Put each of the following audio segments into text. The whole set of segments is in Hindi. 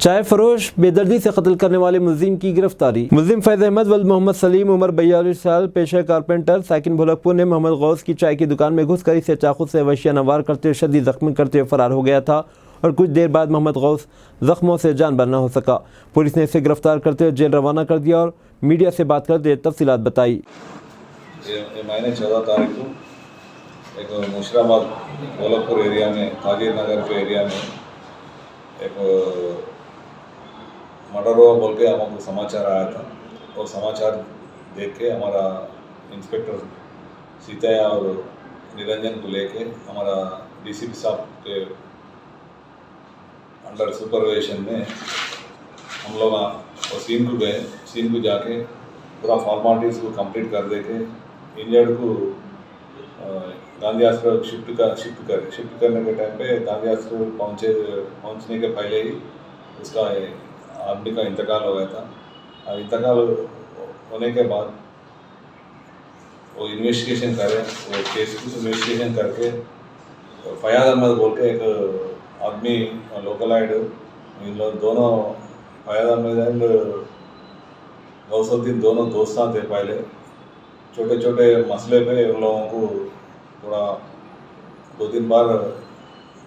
चाय फरोश बेदर्दी से कत्ल करने वाले मुलजिम की गिरफ्तारी। मुलजिम फैज़ अहमद वल्द मोहम्मद सलीम उम्र 42 साल, पेशे कारपेंटर, साकिन भोलकपुर ने मोहम्मद गौस की चाय की दुकान में घुसकर इसे चाकू से वशियाना वार करते हुए शदीद जख्मी करते हुए फरार हो गया था और कुछ देर बाद मोहम्मद गौस जख्मों से जान बरना हो सका। पुलिस ने इसे गिरफ्तार करते हुए जेल रवाना कर दिया और मीडिया से बात करते तफसीलात बताई। महीने 14 तारीख को एक मुशराबाद भोलकपुर एरिया में, ताजिर नगर के एरिया में एक मर्डर हुआ बोल के हमको समाचार आया था और समाचार देख के हमारा इंस्पेक्टर सीतैया और निरंजन को लेके हमारा डीसीपी साहब के अंडर सुपरविजन में हम लोग सीन को गए। सीन को जाके पूरा फॉर्मालिटीज़ को कंप्लीट कर दे के इंजर्ड को गांधी हॉस्पिटल शिफ्ट करने के टाइम पे गांधी हॉस्पिटल पहुंचने के पहले ही उसका आदमी का इंतकाल हो गया था। और इंतकाल होने के बाद वो इन्वेस्टिगेशन करे, वो केस की इन्वेस्टिगेशन करके फयाज अहमद बोल के एक आदमी लोकलाइड, इन लोग दोनों फयाज अहमद एंड गौसुद्दीन दोनों दोस्तां थे। पहले छोटे छोटे मसले पे उन लोगों को थोड़ा 2-3 बार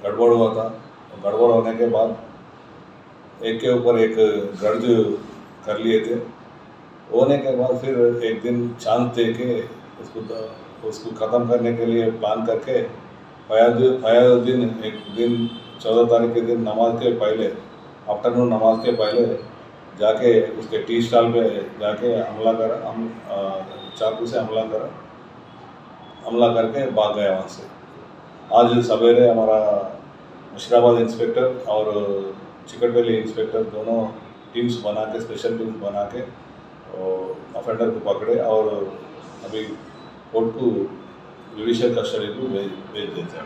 गड़बड़ हुआ था। गड़बड़ होने के बाद एक के ऊपर एक गर्ज कर लिए थे। होने के बाद फिर एक दिन चांस दे के उसको ख़त्म करने के लिए प्लान करके फयाजुद्दीन एक दिन 14 तारीख के दिन नमाज के पहले, आफ्टरनून नमाज के पहले जाके उसके टी स्टॉल पे जाके हमला करा, चाकू से हमला करके भाग गया वहाँ से। आज सवेरे हमारा मुशीराबाद इंस्पेक्टर और चिकटवली इंस्पेक्टर दोनों टीम्स बना के, स्पेशल टीम्स बना के ऑफेंडर को पकड़े और अभी कोर्ट को जुडिशियल कस्टडी को भेज देते हैं।